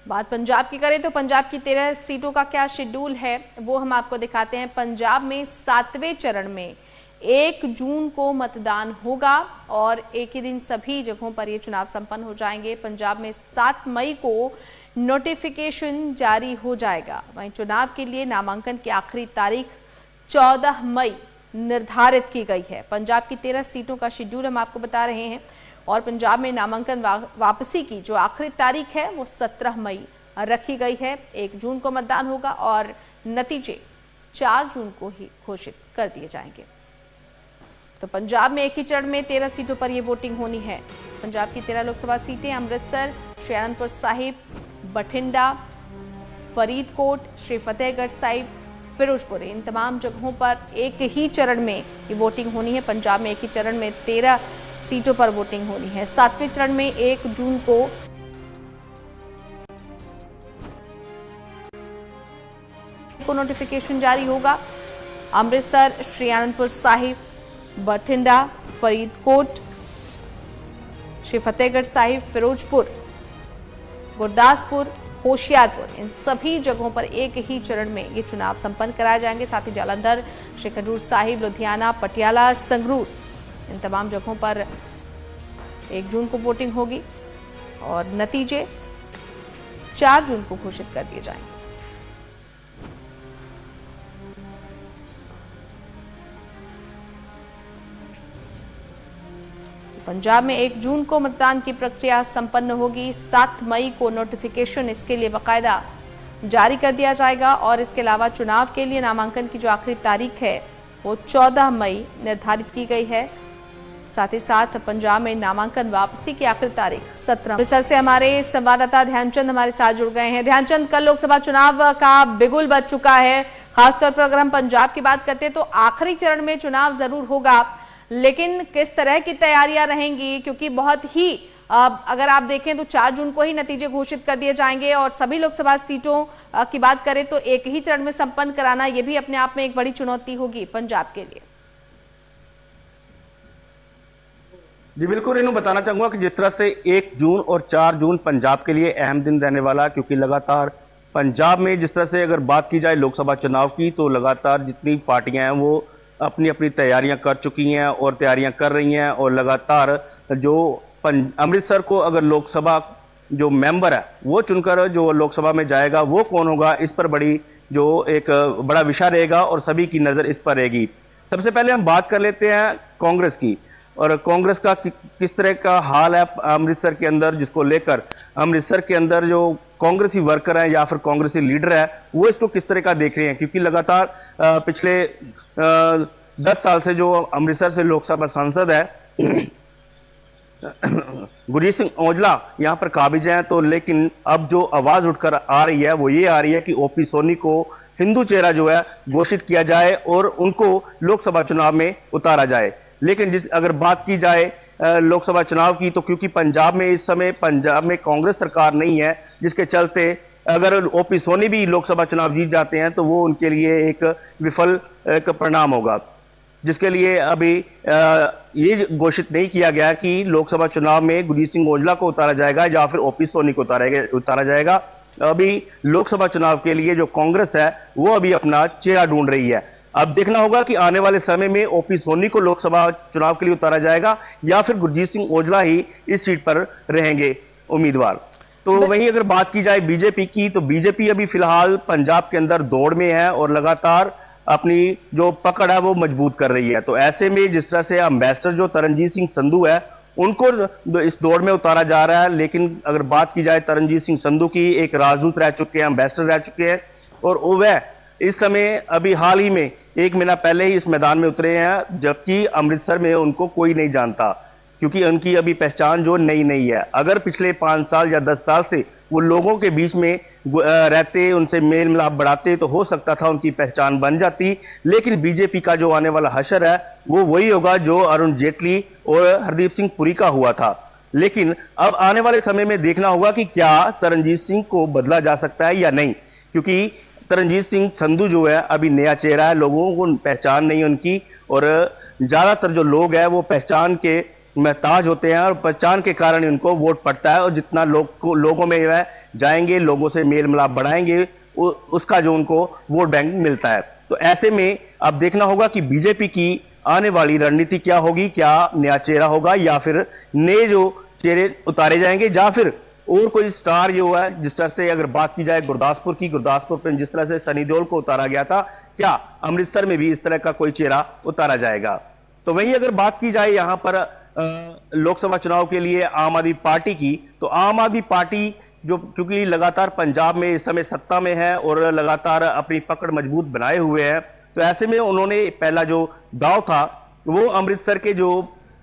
बात पंजाब की करें तो पंजाब की 13 सीटों का क्या शेड्यूल है वो हम आपको दिखाते हैं। पंजाब में 7वें चरण में 1 जून को मतदान होगा और एक ही दिन सभी जगहों पर ये चुनाव संपन्न हो जाएंगे। पंजाब में 7 मई को नोटिफिकेशन जारी हो जाएगा। वहीं चुनाव के लिए नामांकन की आखिरी तारीख 14 मई निर्धारित की गई है। पंजाब की 13 सीटों का शेड्यूल हम आपको बता रहे हैं और पंजाब में नामांकन वापसी की जो आखिरी तारीख है वो 17 मई रखी गई है। 1 जून को मतदान होगा और नतीजे 4 जून को ही घोषित कर दिए जाएंगे। तो पंजाब में एक ही चरण में 13 सीटों पर यह वोटिंग होनी है। पंजाब की 13 लोकसभा सीटें अमृतसर, श्री आनंदपुर साहिब, बठिंडा, फरीदकोट, श्री फतेहगढ़ साहिब, फिरोजपुर, इन तमाम जगहों पर एक ही चरण में ये वोटिंग होनी है। पंजाब में एक ही चरण में 13 सीटों पर वोटिंग होनी है। 7वें चरण में 1 जून को नोटिफिकेशन जारी होगा। अमृतसर, श्री आनंदपुर साहिब, बठिंडा, फरीदकोट, श्री फतेहगढ़ साहिब, फिरोजपुर, गुरदासपुर, होशियारपुर, इन सभी जगहों पर एक ही चरण में ये चुनाव संपन्न कराए जाएंगे। साथ ही जालंधर, श्री खडूर साहिब, लुधियाना, पटियाला, संगरूर, इन तमाम जगहों पर 1 जून को वोटिंग होगी और नतीजे 4 जून को घोषित कर दिए जाएंगे। पंजाब में 1 जून को मतदान की प्रक्रिया संपन्न होगी। 7 मई को नोटिफिकेशन इसके लिए बाकायदा जारी कर दिया जाएगा और इसके अलावा चुनाव के लिए नामांकन की जो आखिरी तारीख है वो 14 मई निर्धारित की गई है। साथ ही साथ पंजाब में नामांकन वापसी की आखिरी तारीख 17। अमृतसर से हमारे संवाददाता ध्यानचंद हमारे साथ जुड़ गए हैं। ध्यानचंद, कल लोकसभा चुनाव का बिगुल बज चुका है। खासतौर पर अगर हम पंजाब की बात करते हैं तो आखिरी चरण में चुनाव जरूर होगा, लेकिन किस तरह की तैयारियां रहेंगी, क्योंकि बहुत ही अगर आप देखें तो 4 जून को ही नतीजे घोषित कर दिए जाएंगे और सभी लोकसभा सीटों की बात करें तो एक ही चरण में संपन्न कराना यह भी अपने आप में एक बड़ी चुनौती होगी पंजाब के लिए। जी बिल्कुल, इन्हों बताना चाहूंगा कि जिस तरह से 1 जून और 4 जून पंजाब के लिए अहम दिन रहने वाला, क्योंकि लगातार पंजाब में जिस तरह से अगर बात की जाए लोकसभा चुनाव की तो लगातार जितनी पार्टियां हैं वो अपनी अपनी तैयारियां कर चुकी हैं और तैयारियां कर रही हैं और लगातार जो अमृतसर को अगर लोकसभा जो मेंबर है वो चुनकर जो लोकसभा में जाएगा वो कौन होगा, इस पर बड़ी जो एक बड़ा विषय रहेगा और सभी की नजर इस पर रहेगी। सबसे पहले हम बात कर लेते हैं कांग्रेस की और कांग्रेस का किस तरह का हाल है अमृतसर के अंदर, जिसको लेकर अमृतसर के अंदर जो कांग्रेसी वर्कर हैं या फिर कांग्रेसी लीडर है वो इसको किस तरह का देख रहे हैं, क्योंकि लगातार पिछले 10 साल से जो अमृतसर से लोकसभा सांसद है गुरजीत सिंह औजला यहां पर काबिज हैं, तो लेकिन अब जो आवाज उठकर आ रही है वो ये आ रही है कि ओपी सोनी को हिंदू चेहरा जो है घोषित किया जाए और उनको लोकसभा चुनाव में उतारा जाए। लेकिन अगर बात की जाए लोकसभा चुनाव की तो क्योंकि पंजाब में इस समय पंजाब में कांग्रेस सरकार नहीं है, जिसके चलते अगर ओपी सोनी भी लोकसभा चुनाव जीत जाते हैं तो वो उनके लिए एक विफल एक परिणाम होगा, जिसके लिए अभी ये घोषित नहीं किया गया कि लोकसभा चुनाव में गुरजीत सिंह औजला को उतारा जाएगा या फिर ओपी सोनी को उतारा जाएगा। अभी लोकसभा चुनाव के लिए जो कांग्रेस है वो अभी अपना चेहरा ढूंढ रही है। अब देखना होगा कि आने वाले समय में ओपी सोनी को लोकसभा चुनाव के लिए उतारा जाएगा या फिर गुरजीत सिंह औजला ही इस सीट पर रहेंगे उम्मीदवार। तो वहीं अगर बात की जाए बीजेपी की तो बीजेपी अभी फिलहाल पंजाब के अंदर दौड़ में है और लगातार अपनी जो पकड़ है वो मजबूत कर रही है। तो ऐसे में जिस तरह से एम्बेसडर जो तरनजीत सिंह संधू है उनको इस दौड़ में उतारा जा रहा है, लेकिन अगर बात की जाए तरनजीत सिंह संधू की, एक राजदूत रह चुके हैं, एम्बेसडर रह चुके हैं और वह इस समय अभी हाल ही में 1 महीना पहले ही इस मैदान में उतरे हैं, जबकि अमृतसर में उनको कोई नहीं जानता क्योंकि उनकी अभी पहचान जो नई है। अगर पिछले 5 साल या 10 साल से वो लोगों के बीच में रहते, उनसे मेल मिलाप बढ़ाते तो हो सकता था उनकी पहचान बन जाती, लेकिन बीजेपी का जो आने वाला हशर है वो वही होगा जो अरुण जेटली और हरदीप सिंह पुरी का हुआ था। लेकिन अब आने वाले समय में देखना होगा कि क्या तरनजीत सिंह को बदला जा सकता है या नहीं, क्योंकि तरनजीत सिंह संधू जो है अभी नया चेहरा है, लोगों को पहचान नहीं उनकी और ज्यादातर जो लोग हैं वो पहचान के महताज होते हैं और पहचान के कारण उनको वोट पड़ता है और जितना लोगों में जाएंगे, लोगों से मेल मिलाप बढ़ाएंगे, उसका जो उनको वोट बैंक मिलता है। तो ऐसे में अब देखना होगा कि बीजेपी की आने वाली रणनीति क्या होगी, क्या नया चेहरा होगा या फिर नए जो चेहरे उतारे जाएंगे, या फिर और कोई स्टार जो है, जिस तरह से अगर बात की जाए गुरदासपुर की, गुरदासपुर पर जिस तरह से सनी देओल को उतारा गया था, क्या अमृतसर में भी इस तरह का कोई चेहरा उतारा जाएगा। तो वहीं अगर बात की जाए यहां पर लोकसभा चुनाव के लिए आम आदमी पार्टी की, तो आम आदमी पार्टी जो क्योंकि लगातार पंजाब में इस समय सत्ता में है और लगातार अपनी पकड़ मजबूत बनाए हुए है, तो ऐसे में उन्होंने पहला जो दांव था वो अमृतसर के जो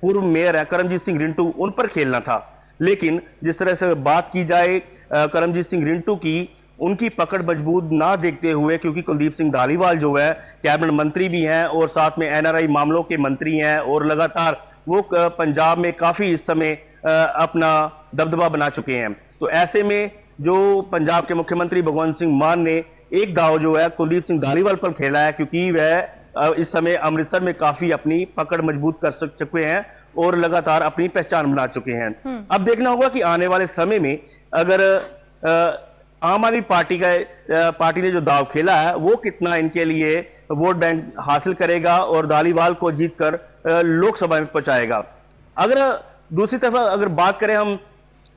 पूर्व मेयर है करमजीत सिंह रिंटू, उन पर खेलना था। लेकिन जिस तरह से बात की जाए करमजीत सिंह रिंटू की, उनकी पकड़ मजबूत ना देखते हुए, क्योंकि कुलदीप सिंह धालीवाल जो है कैबिनेट मंत्री भी हैं और साथ में एनआरआई मामलों के मंत्री हैं और लगातार वो पंजाब में काफी इस समय अपना दबदबा बना चुके हैं। तो ऐसे में जो पंजाब के मुख्यमंत्री भगवंत सिंह मान ने एक दाव जो है कुलदीप सिंह धालीवाल पर खेला है, क्योंकि वह इस समय अमृतसर में काफी अपनी पकड़ मजबूत कर चुके हैं और लगातार अपनी पहचान बना चुके हैं। अब देखना होगा कि आने वाले समय में अगर आम आदमी पार्टी ने जो दाव खेला है वो कितना इनके लिए वोट बैंक हासिल करेगा और धालीवाल को जीतकर लोकसभा में पहुंचाएगा। अगर दूसरी तरफ अगर बात करें हम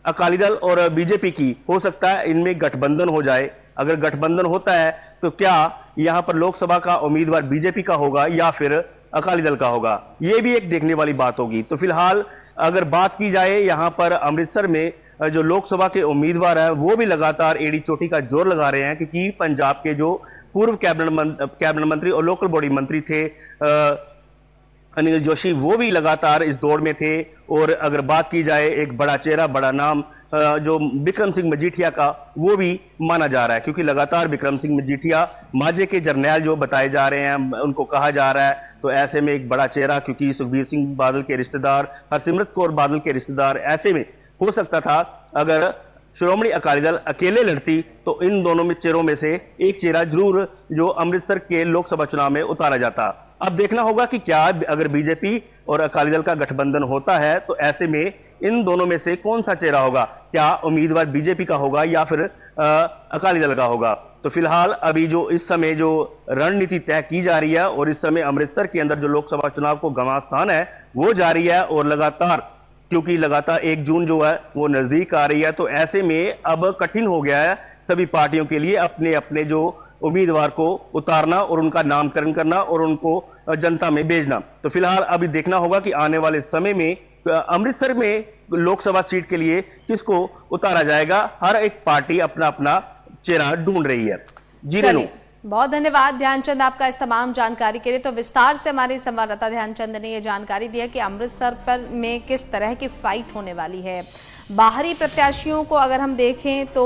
अकाली दल और बीजेपी की, हो सकता है इनमें गठबंधन हो जाए। अगर गठबंधन होता है तो क्या यहां पर लोकसभा का उम्मीदवार बीजेपी का होगा या फिर अकाली दल का होगा, यह भी एक देखने वाली बात होगी। तो फिलहाल अगर बात की जाए यहां पर अमृतसर में जो लोकसभा के उम्मीदवार हैं वो भी लगातार एड़ी चोटी का जोर लगा रहे हैं, क्योंकि पंजाब के जो पूर्व कैबिनेट मंत्री और लोकल बॉडी मंत्री थे अनिल जोशी, वो भी लगातार इस दौड़ में थे। और अगर बात की जाए एक बड़ा चेहरा, बड़ा नाम जो बिक्रम सिंह मजीठिया का, वो भी माना जा रहा है, क्योंकि लगातार बिक्रम सिंह मजीठिया माजे के जर्नैल जो बताए जा रहे हैं, उनको कहा जा रहा है। तो ऐसे में एक बड़ा चेहरा, क्योंकि सुखबीर सिंह बादल के रिश्तेदार, हरसिमरत कौर बादल के रिश्तेदार, ऐसे में हो सकता था अगर श्रोमणी अकाली दल अकेले लड़ती तो इन दोनों में चेहरों में से एक चेहरा जरूर जो अमृतसर के लोकसभा चुनाव में उतारा जाता। अब देखना होगा कि क्या अगर बीजेपी और अकाली दल का गठबंधन होता है तो ऐसे में इन दोनों में से कौन सा चेहरा होगा, क्या उम्मीदवार बीजेपी का होगा या फिर अकाली दल का होगा। तो फिलहाल अभी जो इस समय जो रणनीति तय की जा रही है और इस समय अमृतसर के अंदर जो लोकसभा चुनाव को घमासान है वो जारी है, और लगातार क्योंकि लगातार 1 जून जो है वो नजदीक आ रही है, तो ऐसे में अब कठिन हो गया है सभी पार्टियों के लिए अपने अपने जो उम्मीदवार को उतारना और उनका नामकरण करना और उनको जनता में भेजना। तो फिलहाल अभी देखना होगा कि आने वाले समय में अमृतसर में लोकसभा सीट के लिए किसको उतारा जाएगा। हर एक पार्टी अपना अपना चेहरा ढूंढ रही है। जी रेनू, बहुत धन्यवाद ध्यानचंद आपका इस तमाम जानकारी के लिए। तो विस्तार से हमारे संवाददाता ध्यानचंद ने यह जानकारी दी है कि अमृतसर पर में किस तरह की फाइट होने वाली है। बाहरी प्रत्याशियों को अगर हम देखें तो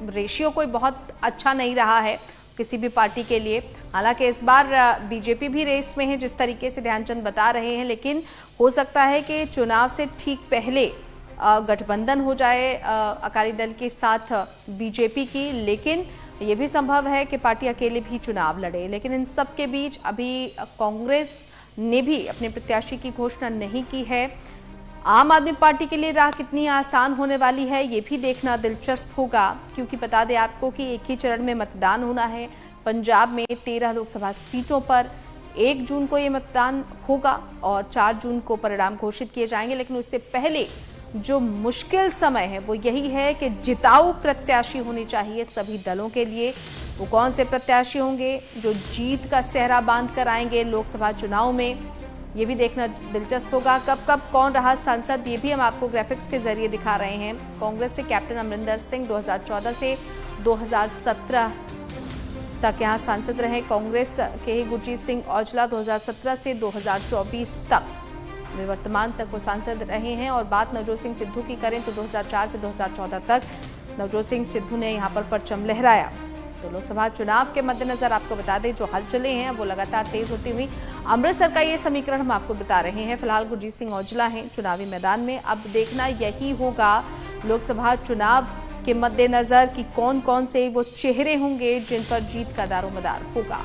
रेशियो कोई बहुत अच्छा नहीं रहा है किसी भी पार्टी के लिए। हालांकि इस बार बीजेपी भी रेस में है जिस तरीके से ध्यानचंद बता रहे हैं, लेकिन हो सकता है कि चुनाव से ठीक पहले गठबंधन हो जाए अकाली दल के साथ बीजेपी की, लेकिन ये भी संभव है कि पार्टी अकेले भी चुनाव लड़े। लेकिन इन सब के बीच अभी कांग्रेस ने भी अपने प्रत्याशी की घोषणा नहीं की है। आम आदमी पार्टी के लिए राह कितनी आसान होने वाली है ये भी देखना दिलचस्प होगा, क्योंकि बता दें आपको कि एक ही चरण में मतदान होना है। पंजाब में 13 लोकसभा सीटों पर 1 जून को ये मतदान होगा और 4 जून को परिणाम घोषित किए जाएंगे। लेकिन उससे पहले जो मुश्किल समय है वो यही है कि जिताऊ प्रत्याशी होनी चाहिए सभी दलों के लिए। वो कौन से प्रत्याशी होंगे जो जीत का सेहरा बांध कर आएंगे लोकसभा चुनाव में, ये भी देखना दिलचस्प होगा। कब कब कौन रहा सांसद, ये भी हम आपको ग्राफिक्स के जरिए दिखा रहे हैं। कांग्रेस से कैप्टन अमरिंदर सिंह 2014 से 2017 तक यहाँ सांसद रहे। कांग्रेस के गुरजीत सिंह औजला 2017 से 2024 तक वे वर्तमान तक वो सांसद रहे हैं। और बात नवजोत सिंह सिद्धू की करें तो 2004 से 2014 तक नवजोत सिंह सिद्धू ने यहाँ पर परचम लहराया। तो लोकसभा चुनाव के मद्देनजर आपको बता दें जो हलचलें हैं वो लगातार तेज होती हुई अमृतसर का ये समीकरण हम आपको बता रहे हैं। फिलहाल गुरजीत सिंह औजला हैं चुनावी मैदान में। अब देखना यही होगा लोकसभा चुनाव के मद्देनजर कि कौन कौन से वो चेहरे होंगे जिन पर जीत का दारोमदार होगा।